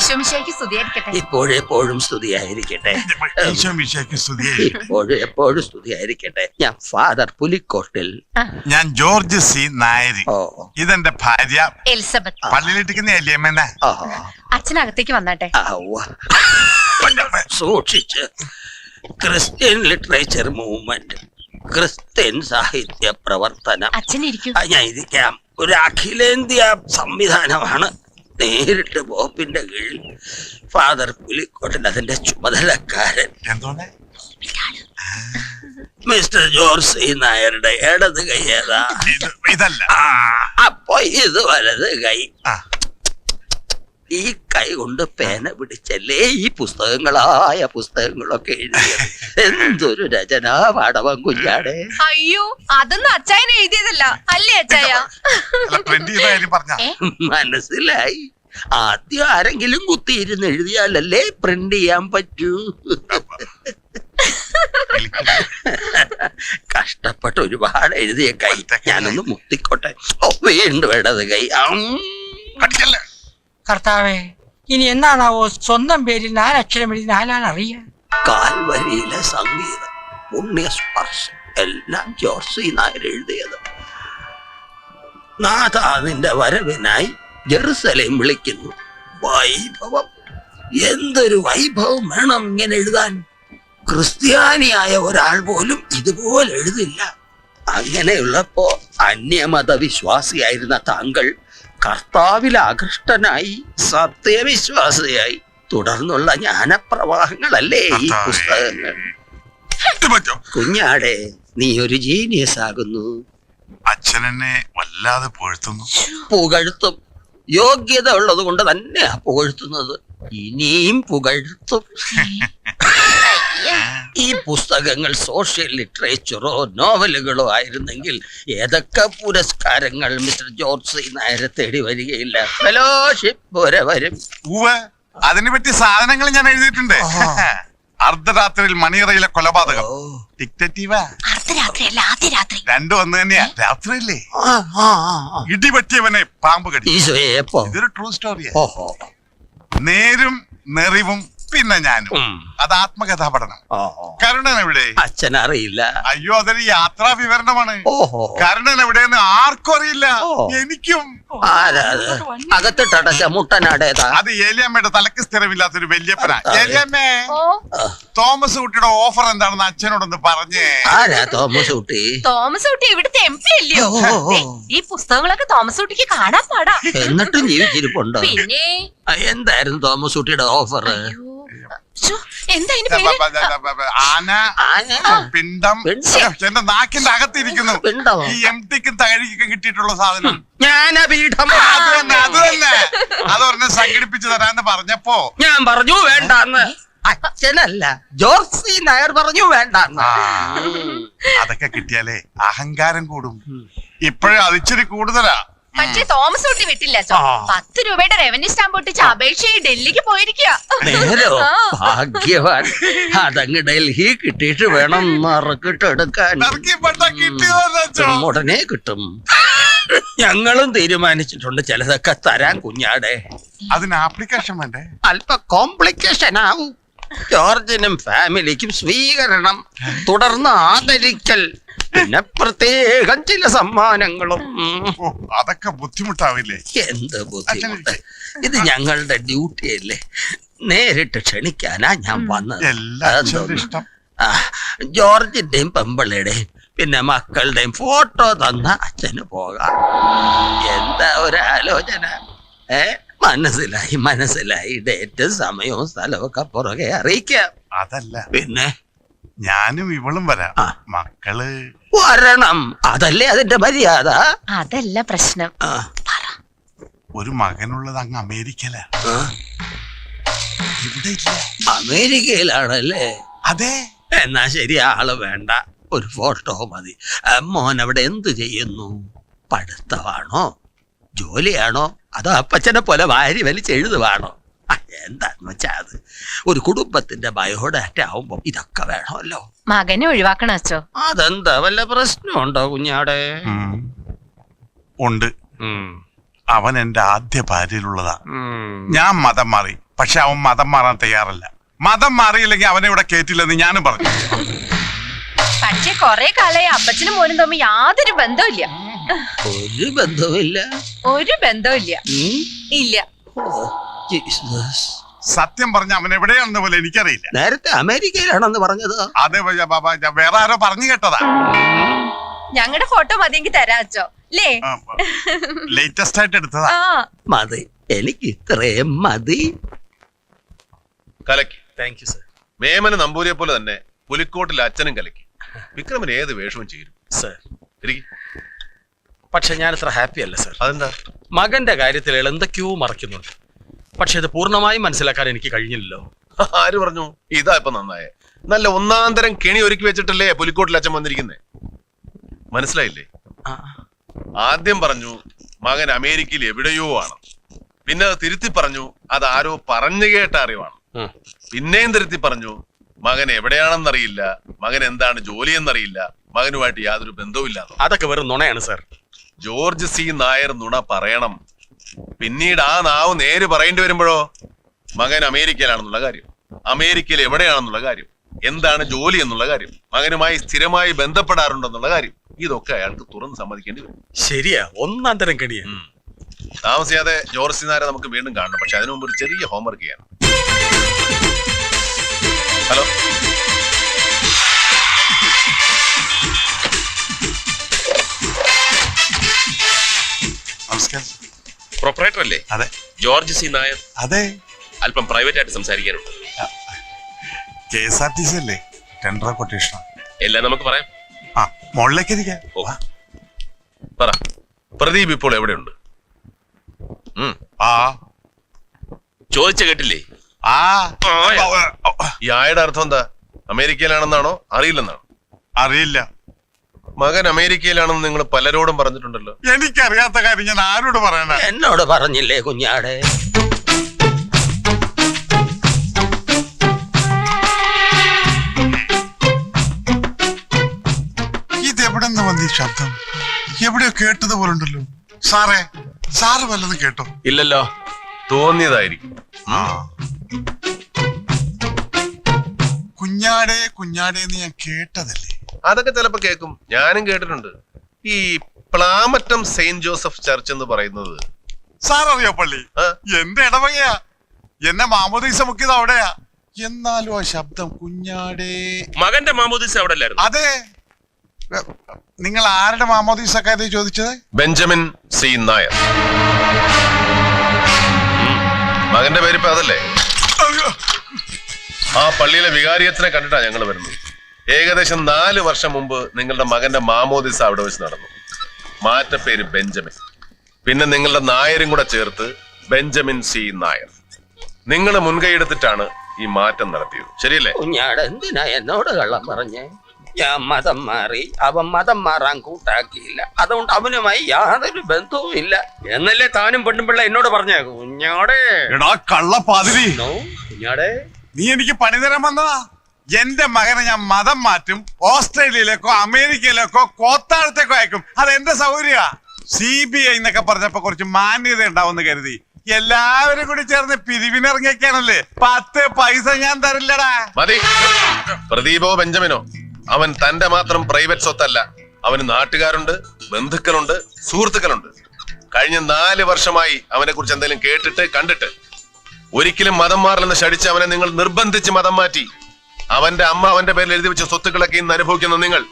ഈശോമിശിഹായ്ക്ക് സ്തുതിയായിരിക്കട്ടെ. ഇപ്പോഴെപ്പോഴും സ്തുതിയായിരിക്കട്ടെ. എപ്പോഴും സ്തുതിയായിരിക്കട്ടെ. ഞാൻ ഫാദർ പുലിക്കോട്ടിൽ. ഞാൻ ജോർജ് സി നായരി. ഇതെന്റെ ഭാര്യ എലിസബത്ത്. പള്ളിയിലിട്ടിരിക്കുന്ന എലിയമ്മ. അച്ഛനകത്തേക്ക് വന്നാട്ടെ. സൂക്ഷിച്ച്. ക്രിസ്ത്യൻ ലിറ്ററേച്ചർ മൂവ്മെന്റ്, ക്രിസ്ത്യൻ സാഹിത്യ പ്രവർത്തനം. അച്ഛനിരിക്കും. ഞാൻ ഇരിക്കാം. ഒരു അഖിലേന്ത്യാ സംവിധാനമാണ്. നേരിട്ട് ബോപ്പിന്റെ കീഴിൽ ഫാദർ പുലിക്കോട്ടിൽ അതിന്റെ ചുമതലക്കാരൻ. മിസ്റ്റർ ജോർജ് സി നായരുടെ ഇടത് കൈ ഏതാ? ഇതല്ല. അപ്പൊ ഇത് വലത് കൈ. ഈ കൈ കൊണ്ട് പേന പിടിച്ചല്ലേ ഈ പുസ്തകങ്ങളൊക്കെ എഴുതിയത്. എന്തൊരു രചനാ പാടവം കുഞ്ഞാടെ. അയ്യോ, അതൊന്നും അച്ചായനെ എഴുതിയതല്ല അല്ലേ അച്ചായ? മനസ്സിലായി. ആദ്യം ആരെങ്കിലും കുത്തിയിരുന്ന് എഴുതിയാലല്ലേ പ്രിന്റ് ചെയ്യാൻ പറ്റൂ. കഷ്ടപ്പെട്ട് ഒരുപാട് എഴുതിയ കൈ. ഞാനൊന്ന് മുത്തിക്കോട്ടെ. വീണ്ടും ഇടത് കൈ. കർത്താവേ, ഇനി എന്നാണാവോ സ്വന്തം പേരിൽ 4 അക്ഷരം എഴുതി 4 അറിയാൻ? കാൽവരിയിലെ സംഗീതം, പുണ്യസ്പർശം എല്ലാം ജോർജ് സി നായർ എഴുതിയത്. നാഥ നിന്റെ വരവിനായി ജെറുസലേം വിളിക്കുന്നു. വൈഭവം, എന്തൊരു വൈഭവം വേണം ഇങ്ങനെ എഴുതാൻ. ക്രിസ്ത്യാനിയായ ഒരാൾ പോലും ഇതുപോലെ എഴുതില്ല. അങ്ങനെയുള്ളപ്പോ അന്യമത വിശ്വാസിയായിരുന്ന താങ്കൾ കർത്താവിൽ ആകൃഷ്ടനായി സത്യവിശ്വാസിയായി. തുടർന്നുള്ള ജ്ഞാനപ്രവാഹങ്ങളല്ലേ ഈ പുസ്തകങ്ങൾ. കുഞ്ഞാടെ, നീ ഒരു ജീനിയസ് ആകുന്നു. അച്ഛനെന്നെ വല്ലാതെ പുകഴ്ത്തും. യോഗ്യത ഉള്ളത് കൊണ്ട് തന്നെയാ പുകഴ്ത്തുന്നത്. ഇനിയും പുകഴ്ത്തും. ഈ പുസ്തകങ്ങൾ സോഷ്യൽ ലിറ്ററേച്ചറോ നോവലുകളോ ആയിരുന്നെങ്കിൽ ഏതൊക്കെ പുരസ്കാരങ്ങൾ മിസ്റ്റർ ജോർജ് സി നായരെ തേടി വരികയില്ല. ഫെലോഷിപ്പ് വരെ വരും. അതിനെ പറ്റി സാധനങ്ങൾ ഞാൻ എഴുതിയിട്ടുണ്ട്. അർദ്ധരാത്രിയിൽ മണിയറയിലെ കൊലപാതകം. രണ്ടും ഒന്ന് തന്നെയാ. രാത്രിയല്ലേ? ഇടിപറ്റിയവനെ പാമ്പ് കടി. ഇതൊരു ട്രൂ സ്റ്റോറിയാ. നേരും നെറിവും പിന്നെ ഞാനും. അത് ആത്മകഥാ പഠനം. കരുണൻ എവിടെ? അച്ഛൻ അറിയില്ല. അയ്യോ, അതൊരു യാത്രാ വിവരണമാണ്. കരുണൻ എവിടെയെന്ന് ആർക്കും അറിയില്ല. എനിക്കും. അകത്തിട്ടടച്ച മുട്ടനാടേതാ? അത് ഏലിയമ്മയുടെ തലക്ക് സ്ഥിരമില്ലാത്തൊരു വല്യപ്പനാ. ഏലിയമ്മേ, തോമസ് കുട്ടിയുടെ ഓഫർ എന്താണെന്ന് അച്ഛനോടൊന്ന് പറഞ്ഞേ. ആരാ തോമസ് കുട്ടി? തോമസ് കുട്ടി ഇവിടുത്തെ MP അല്ലയോ? ഈ പുസ്തകങ്ങളൊക്കെ തോമസ് കുട്ടിക്ക് കാണാൻ പാടാ. എന്നിട്ടും ജീവിച്ചിരിപ്പുണ്ടോ? പിന്നെ എന്തായിരുന്നു തോമസ് കുട്ടിയുടെ ഓഫർ? ആന, പിണ്ടം. എന്റെ നാക്കിന്റെ അകത്തിരിക്കുന്നു. ഈ എംടിക്കും തകഴിക്കും കിട്ടിയിട്ടുള്ള സാധനം. ജ്ഞാനപീഠം. അത് തന്നെ. അതൊരെണ്ണം സംഘടിപ്പിച്ചു തരാന്ന് പറഞ്ഞപ്പോ ഞാൻ പറഞ്ഞു വേണ്ടാന്ന്. അച്ഛനല്ല, ജോർജ് സി നായർ പറഞ്ഞു വേണ്ടാന്ന്. അതൊക്കെ കിട്ടിയാലേ അഹങ്കാരം കൂടും. ഇപ്പോഴും അതിച്ചിരി കൂടുതലാ. പക്ഷേ തോമസ് കുട്ടി വിട്ടില്ല. 10 രൂപയുടെ റവന്യൂ സ്റ്റാമ്പ് ഒട്ടിച്ച് അപേക്ഷയായി ഡൽഹിക്ക് പോയിരിക്കുക. നേരോ? ഭാഗ്യവാൻ. അതങ്ങ് ഡൽഹി കിട്ടിയിട്ട് വേണം നറുക്കിട്ടെടുക്കാൻ. ഉടനെ കിട്ടും. ഞങ്ങളും തീരുമാനിച്ചിട്ടുണ്ട് ചിലതൊക്കെ തരാൻ കുഞ്ഞാടെ. അതിന് ആപ്ലിക്കേഷൻ വേണ്ടേ? അല്പ കോംപ്ലിക്കേഷൻ ആവും. ജോർജിനും ഫാമിലിക്കും സ്വീകരണം, തുടർന്ന് ആദരിക്കൽ, പിന്നെ പ്രത്യേകം ചില സമ്മാനങ്ങളും. അതൊക്കെ ബുദ്ധിമുട്ടാവില്ലേ? എന്ത് ബുദ്ധിമുട്ട്? ഇത് ഞങ്ങളുടെ ഡ്യൂട്ടി അല്ലേ. നേരിട്ട് ക്ഷണിക്കാനാ ഞാൻ വന്നത്. ജോർജിന്റെയും പെമ്പിളയുടെയും പിന്നെ മക്കളുടെയും ഫോട്ടോ തന്ന അച്ഛന് പോകാം. എന്താ ഒരു ആലോചന? മനസ്സിലായി. ഡേറ്റും സമയവും സ്ഥലവും ഒക്കെ പുറകെ അറിയിക്കാം. അതല്ല, പിന്നെ ഞാനും ഇവളും വരാം. മക്കള് വരണം. അതല്ലേ അതിന്റെ മര്യാദ. അതല്ല പ്രശ്നം. ഒരു മകനുള്ളത് അങ്ങ് അമേരിക്കയിലാ. ഇവിടെ ഇല്ല. അമേരിക്കയിലാണല്ലേ? അതെ. എന്നാ ശരി, ആള് വേണ്ട. ഒരു ഫോട്ടോ മതി. മോൻ അവിടെ എന്ത് ചെയ്യുന്നു? പഠിത്തമാണോ, ജോലിയാണോ, അതോ അപ്പച്ചനെ പോലെ വാരി വലിച്ചെഴുതുവാണോ? എന്താന്ന് വെച്ചാ അത് ഒരു കുടുംബത്തിന്റെ ബയോഡാറ്റ ആവുമ്പോ ഇതൊക്കെ വേണമല്ലോ. മകനെ ഒഴിവാക്കണം അച്ചോ. അതെന്താ, വല്ല പ്രശ്നമുണ്ടോ കുഞ്ഞാടെ? ഉണ്ട്. അവൻ എന്റെ ആദ്യ ഭാര്യയിലുള്ളതാ. ഞാൻ മതം മാറി, പക്ഷെ അവൻ മതം മാറാൻ തയ്യാറല്ല. മതം മാറിയില്ലെങ്കിൽ അവനെ ഇവിടെ കേറ്റില്ലെന്ന് ഞാനും പറഞ്ഞു. പക്ഷെ കൊറേ കാലായി അപ്പച്ചനും മോനും തമ്മിൽ യാതൊരു ബന്ധമില്ല. ഒരു ബന്ധവുമില്ല. ഒരു ബന്ധമില്ല. ഇല്ല. സത്യം പറഞ്ഞ അവൻ എവിടെയാണെന്ന് പോലെ എനിക്കറിയില്ല. നേരത്തെ അമേരിക്കയിലാണെന്ന് പറഞ്ഞത്. അതെ വേറെ ആരോ പറഞ്ഞു കേട്ടതാ. ഞങ്ങളുടെ ഫോട്ടോ മതിയെങ്കിൽ തരാച്ചോ അല്ലേ? ലേറ്റസ്റ്റ് ആയിട്ട് എടുത്തതാ. മതി, എനിക്ക് ഇത്രയും മതി. കലക്കി. Thank you sir. മേമന നമ്പൂരിയെ പോലെ തന്നെ പുലിക്കോട്ടിൽ അച്ഛനും കലക്കി. വിക്രമന് ഏത് വേഷവും ചേരും സർ. ഇരിക്ക്. പക്ഷെ ഞാൻ ഇത്ര ഹാപ്പി അല്ല സർ. അതെന്താ? മകന്റെ കാര്യത്തിൽ എന്തൊക്കെയോ മറക്കുന്നുണ്ട്. പക്ഷെ ഇത് പൂർണ്ണമായും മനസ്സിലാക്കാൻ എനിക്ക് കഴിഞ്ഞില്ലല്ലോ. ആര് പറഞ്ഞു? ഇതാ ഇപ്പൊ നന്നായേ. നല്ല ഒന്നാം തരം കെണി ഒരുക്കി വെച്ചിട്ടല്ലേ പുലിക്കോട്ടിൽ അച്ഛൻ വന്നിരിക്കുന്നേ. മനസ്സിലായില്ലേ? ആദ്യം പറഞ്ഞു മകൻ അമേരിക്കയിൽ എവിടെയോ ആണ്. പിന്നെ അത് തിരുത്തി പറഞ്ഞു അത് ആരോ പറഞ്ഞു കേട്ട അറിവാണ്. പിന്നെയും തിരുത്തി പറഞ്ഞു മകൻ എവിടെയാണെന്നറിയില്ല, മകൻ എന്താണ് ജോലി എന്നറിയില്ല, മകനുമായിട്ട് യാതൊരു ബന്ധവുമില്ല. അതൊക്കെ വെറും നുണയാണ് സർ. ജോർജ് സി നായർ നുണ പറയണം. പിന്നീട് ആ നാവ് നേര് പറയേണ്ടി വരുമ്പോഴോ മകൻ അമേരിക്കയിലാണെന്നുള്ള കാര്യം, അമേരിക്കയിൽ എവിടെയാണെന്നുള്ള കാര്യം, എന്താണ് ജോലി എന്നുള്ള കാര്യം, മകനുമായി സ്ഥിരമായി ബന്ധപ്പെടാറുണ്ടെന്നുള്ള കാര്യം, ഇതൊക്കെ അയാൾക്ക് തുറന്ന് സമ്മതിക്കേണ്ടി വരും. ശരിയാ, ഒന്നാം തരം കെണിയാ. താമസിയാതെ ജോർജ് സി നായരെ നമുക്ക് വീണ്ടും കാണണം. പക്ഷെ അതിനു മുമ്പ് ഒരു ചെറിയ ഹോംവർക്ക് ചെയ്യണം. ഹലോ, നമസ്കാരം. പ്രൊപ്പറേറ്റർ അല്ലേ? അതെ. George C Nair? അതെ. അല്പം പ്രൈവറ്റ് ആയിട്ട് സംസാരിക്കാനുണ്ട്. KSRTC അല്ലേ? ടെൻഡർ കൊട്ടേഷൻ എല്ലാം നമുക്ക് പറയാം. ആ, മുകളിലേക്ക് ഇരിക്കാം. പറ, പ്രദീപ് ഇപ്പോൾ എവിടെയുണ്ട്? ആ, ചോദിച്ച കേട്ടില്ലേ? ആ, ഈ ആയുടെ അർത്ഥം എന്താ? അമേരിക്കയിലാണെന്നാണോ അറിയില്ലെന്നാണോ? അറിയില്ല. മകൻ അമേരിക്കയിലാണെന്ന് നിങ്ങൾ പലരോടും പറഞ്ഞിട്ടുണ്ടല്ലോ. എനിക്കറിയാത്ത കാര്യം ഞാൻ ആരോട് പറയണ? എന്നോട് പറഞ്ഞില്ലേ കുഞ്ഞാടെ? ഇതെവിടെ നിന്ന് വന്ന ഈ ശബ്ദം? എവിടെയോ കേട്ടത് പോലുണ്ടല്ലോ. സാറ് വല്ലതും കേട്ടോ? ഇല്ലല്ലോ, തോന്നിയതായിരിക്കും. കുഞ്ഞാടേ കുഞ്ഞാടേ എന്ന് ഞാൻ കേട്ടതല്ലേ? അതൊക്കെ ചിലപ്പോ കേൾക്കും, ഞാനും കേട്ടിട്ടുണ്ട്. ഈ പ്ലാമറ്റം സെയിന്റ് ജോസഫ് ചർച്ച് എന്ന് പറയുന്നത് സാററിയോ? പള്ളി എന്റെ ഇടവകയാ. എന്നെ മാമോദീസ മുക്കിയത് അവിടെയാ. എന്നാലും ആ ശബ്ദം കുഞ്ഞാടേ. മകന്റെ മാമോദീസ അവിടെ അല്ലായിരുന്നു? അതെ. നിങ്ങൾ ആരുടെ മാമോദീസ കാര്യം ചോദിച്ചത്? Benjamin C Nair. മകന്റെ പേരിപ്പോ അതല്ലേ? ആ പള്ളിയിലെ വികാരിയത്തിനെ കണ്ടിട്ടാ ഞങ്ങൾ വരുന്നത്. ഏകദേശം 4 വർഷം മുമ്പ് നിങ്ങളുടെ മകന്റെ മാമോദിസ അവിടെ വെച്ച് നടന്നു. മാറ്റപ്പേര് ബെഞ്ചമിൻ, പിന്നെ നിങ്ങളുടെ നായരും കൂടെ ചേർത്ത് ബെഞ്ചമിൻ സി നായർ. നിങ്ങൾ മുൻകൈ എടുത്തിട്ടാണ് ഈ മാറ്റം നടത്തിയത്, ശരിയല്ലേ? കുഞ്ഞാട് എന്തിനാ എന്നോട് കള്ളം പറഞ്ഞേ? ഞാൻ മതം മാറി, അവൻ മതം മാറാൻ കൂട്ടാക്കിയില്ല, അതുകൊണ്ട് അവനുമായി യാതൊരു ബന്ധവും ഇല്ല എന്നല്ലേ താനും പെണ്ണുപിള്ള എന്നോട് പറഞ്ഞേ. കുഞ്ഞാടേ, എടാ കള്ളപ്പാതിരി, കുഞ്ഞാടേ, നീ എനിക്ക് പണി തരാൻ വന്നതാ. എന്റെ മകനെ ഞാൻ മതം മാറ്റും, ഓസ്ട്രേലിയയിലേക്കോ അമേരിക്കയിലേക്കോ കോത്താഴത്തേക്കോ അയക്കും. അത് എന്റെ സൗകര്യ. CBI എന്നൊക്കെ പറഞ്ഞപ്പോ കുറച്ച് മാന്യത ഉണ്ടാവുമെന്ന് കരുതി എല്ലാവരും കൂടി ചേർന്ന് പിരിവിനിറങ്ങിയൊക്കെയാണല്ലേ. 10 പൈസ ഞാൻ തരില്ലടാ. മതി. പ്രദീപോ ബെഞ്ചമിനോ അവൻ തന്റെ മാത്രം പ്രൈവറ്റ് സ്വത്തല്ല. അവന് നാട്ടുകാരുണ്ട്, ബന്ധുക്കളുണ്ട്, സുഹൃത്തുക്കളുണ്ട്. കഴിഞ്ഞ 4 വർഷമായി അവനെ കുറിച്ച് എന്തെങ്കിലും കേട്ടിട്ട് കണ്ടിട്ട് ഒരിക്കലും മതം മാറില്ലെന്ന് ശടിച്ച് അവനെ നിങ്ങൾ നിർബന്ധിച്ച് മതം മാറ്റി. അവന്റെ അമ്മ അവന്റെ പേരിൽ എഴുതി വെച്ച സ്വത്തുക്കളൊക്കെ ഇന്ന് അനുഭവിക്കുന്ന നിങ്ങൾ.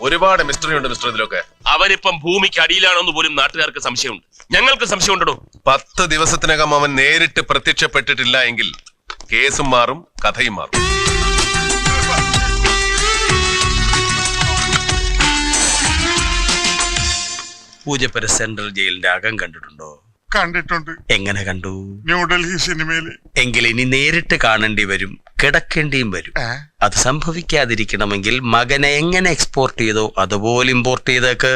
ഒരുപാട് മിസ്റ്ററി ഉണ്ട് മിസ്റ്റർ ഇതിലൊക്കെ. അവനിപ്പം ഭൂമിക്ക് അടിയിലാണെന്ന് പോലും നാട്ടുകാർക്ക് സംശയമുണ്ട്, ഞങ്ങൾക്ക് സംശയമുണ്ടോ? 10 ദിവസത്തിനകം അവൻ നേരിട്ട് പ്രത്യക്ഷപ്പെട്ടിട്ടില്ല എങ്കിൽ കേസും മാറും, കഥയും മാറും. പൂജപ്പുര സെൻട്രൽ ജയിലിന്റെ അകം കണ്ടിട്ടുണ്ടോ? കണ്ടിട്ടുണ്ട്. എങ്ങനെ കണ്ടു? ന്യൂഡൽഹി സിനിമയില്. എങ്കിൽ ഇനി നേരിട്ട് കാണേണ്ടി വരും, കിടക്കേണ്ടിയും വരും. അത് സംഭവിക്കാതിരിക്കണമെങ്കിൽ മകനെ എങ്ങനെ എക്സ്പോർട്ട് ചെയ്തോ അതുപോലെ ഇമ്പോർട്ട് ചെയ്തേക്ക്.